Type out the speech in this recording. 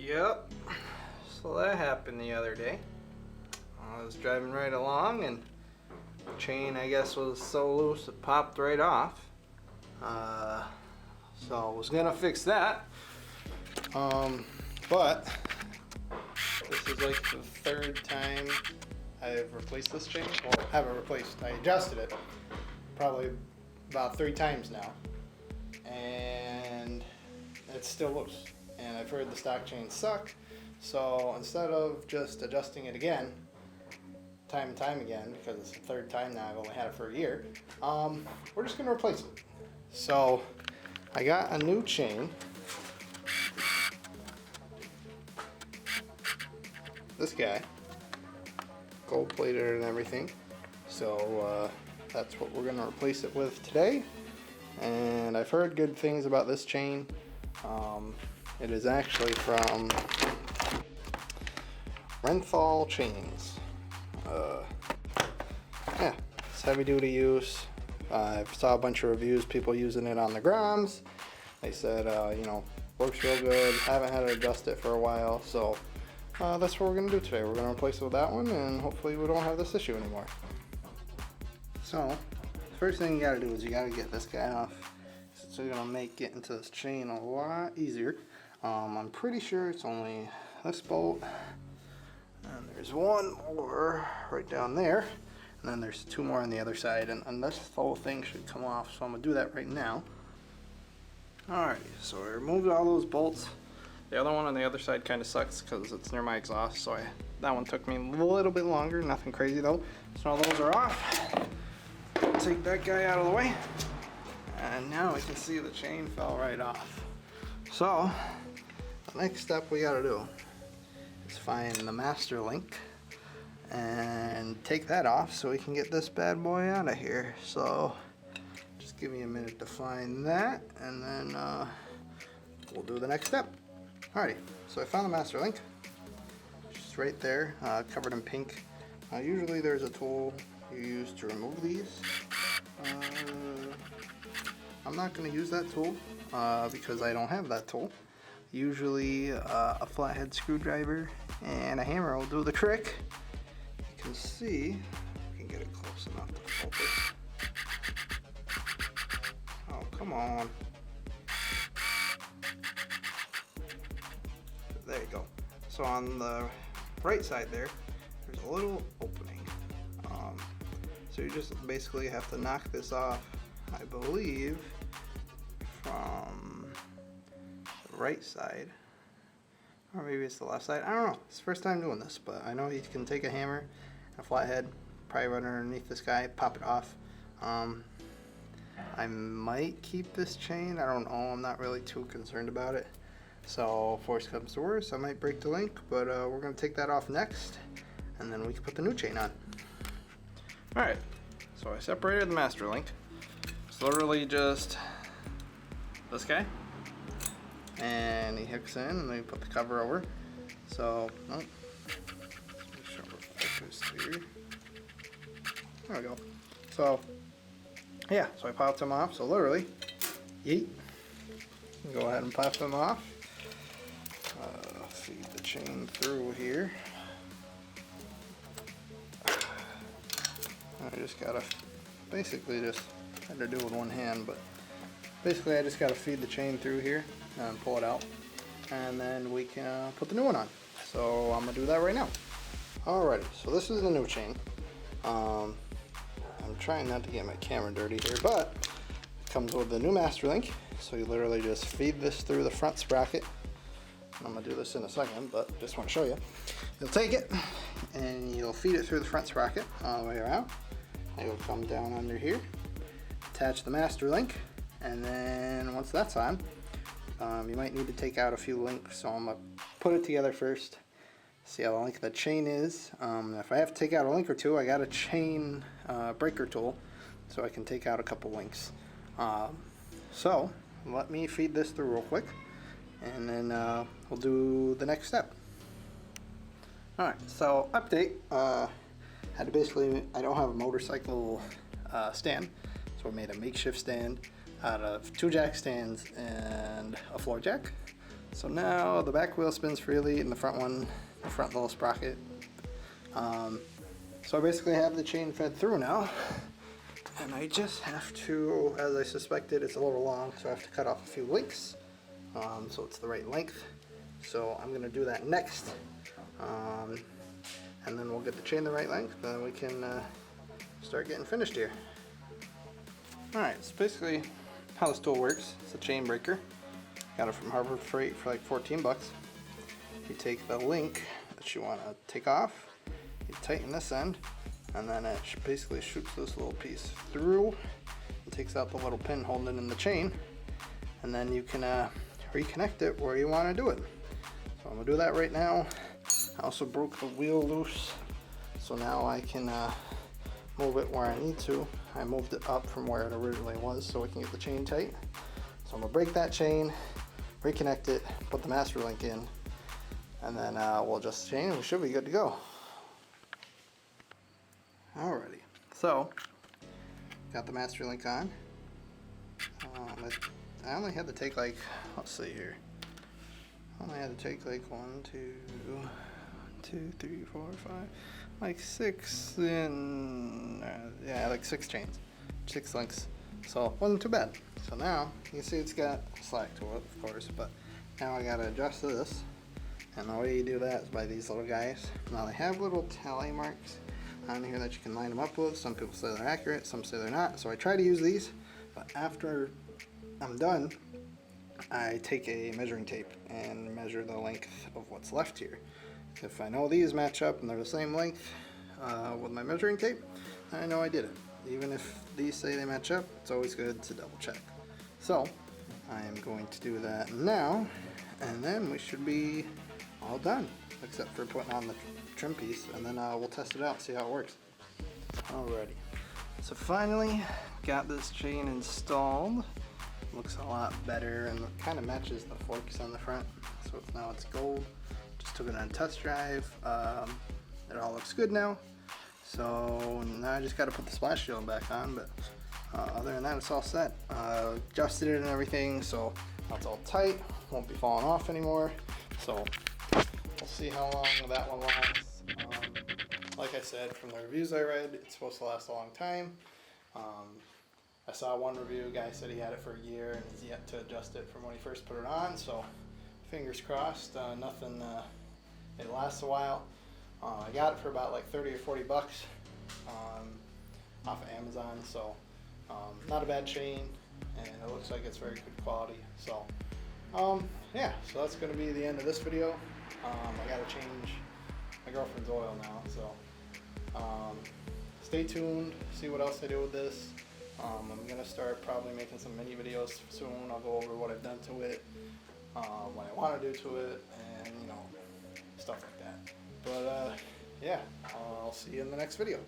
Yep, so that happened the other day. I was driving right along and the chain, I guess, was so loose it popped right off. So I was gonna fix that, but this is like the third time I've replaced this chain. Well, I haven't replaced, I adjusted it probably about 3 times now, and it's still loose. And I've heard the stock chains suck, so instead of just adjusting it again, time and time again, because it's the third time now, I've only had it for a year, we're just going to replace it. So I got a new chain. This guy, gold plated and everything. So that's what we're going to replace it with today. And I've heard good things about this chain. It is actually from Renthal chains. Yeah, it's heavy duty use. I saw a bunch of reviews, people using it on the Groms. They said, you know, works real good. Haven't had to adjust it for a while, so that's what we're gonna do today. We're gonna replace it with that one, and hopefully we don't have this issue anymore. So, the first thing you gotta do is you gotta get this guy off. So you're gonna make getting to this chain a lot easier. I'm pretty sure it's only this bolt, and there's one more right down there, and then there's 2 more on the other side, and this whole thing should come off, so I'm gonna do that right now. Alrighty, so I removed all those bolts. The other one on the other side kind of sucks because it's near my exhaust, so that one took me a little bit longer, nothing crazy though. So all those are off. Take that guy out of the way, and now we can see the chain fell right off. So the next step we gotta do is find the master link and take that off so we can get this bad boy out of here. So just give me a minute to find that, and then we'll do the next step. Alrighty, so I found the master link. Just right there, covered in pink. Usually there's a tool you use to remove these. I'm not going to use that tool because I don't have that tool. Usually a flathead screwdriver and a hammer will do the trick. You can see, I can get it close enough to focus. Oh, come on. There you go. So on the right side there, there's a little opening. So you just basically have to knock this off, I believe, from the right side. Or maybe it's the left side. I don't know. It's the first time doing this, but I know you can take a hammer and a flathead, probably run underneath this guy, pop it off. I might keep this chain. I don't know. I'm not really too concerned about it. So if worst comes to worst, I might break the link, but we're going to take that off next, and then we can put the new chain on. Alright, so I separated the master link. It's literally just this guy, and he hooks in, and then we put the cover over. So, let's make sure we're focused here. There we go. So, yeah, so I popped them off. So literally, yeet. Go ahead and pop them off. Feed the chain through here. I just gotta basically just had to do it with one hand, but basically I just gotta feed the chain through here and pull it out, and then we can put the new one on. So I'm gonna do that right now. Alrighty, so this is the new chain. I'm trying not to get my camera dirty here, but it comes with the new master link. So you literally just feed this through the front sprocket. I'm gonna do this in a second, but just want to show you. You'll take it and you'll feed it through the front sprocket all the way around. It'll come down under here, attach the master link, and then once that's on, you might need to take out a few links. So I'm gonna put it together first, see how the length of the chain is. If I have to take out a link or two, I got a chain breaker tool, so I can take out a couple links. So let me feed this through real quick, and then we'll do the next step. Alright, so update. Had to basically, I don't have a motorcycle stand, so I made a makeshift stand out of 2 jack stands and a floor jack. So now the back wheel spins freely and the front one, the front little sprocket. So I basically have the chain fed through now. And I just have to, as I suspected, it's a little long, so I have to cut off a few links, so it's the right length. So I'm going to do that next, and then we'll get the chain the right length, then we can start getting finished here. Alright, so basically how this tool works, it's a chain breaker. Got it from Harbor Freight for like 14 bucks. You take the link that you want to take off, you tighten this end, and then it basically shoots this little piece through and takes out the little pin holding it in the chain, and then you can reconnect it where you want to do it. So I'm going to do that right now. I also broke the wheel loose, so now I can move it where I need to. I moved it up from where it originally was so we can get the chain tight. So I'm going to break that chain, reconnect it, put the master link in, and then we'll adjust the chain and we should be good to go. Alrighty, so got the master link on. I only had to take like, let's see here. I only had to take like 1, 2, 3, 4, 5, like 6 in, yeah, like 6 chains, 6 links. So it wasn't too bad. So now you can see it's got slack to it, of course, but now I gotta adjust this. And the way you do that is by these little guys. Now they have little tally marks on here that you can line them up with. Some people say they're accurate, some say they're not. So I try to use these, but after I'm done, I take a measuring tape and measure the length of what's left here. If I know these match up and they're the same length with my measuring tape, I know I did it. Even if these say they match up, it's always good to double check. So I am going to do that now, and then we should be all done, except for putting on the trim piece, and then we'll test it out, see how it works. Alrighty, so finally got this chain installed. Looks a lot better and kind of matches the forks on the front. So now it's gold. Just took it on a test drive. It all looks good now. So now I just got to put the splash shield back on, but other than that, it's all set. Adjusted it and everything, so now it's all tight. Won't be falling off anymore. So we'll see how long that one lasts. Like I said, from the reviews I read, it's supposed to last a long time. I saw one review, guy said he had it for a year and he's yet to adjust it from when he first put it on, so fingers crossed. Nothing, it lasts a while. I got it for about like 30 or 40 bucks off of Amazon, so not a bad chain, and it looks like it's very good quality. So yeah, so that's going to be the end of this video. I got to change my girlfriend's oil now, so stay tuned, see what else I do with this. I'm going to start probably making some mini videos soon. I'll go over what I've done to it, what I want to do to it, and you know, stuff like that. But yeah, I'll see you in the next video.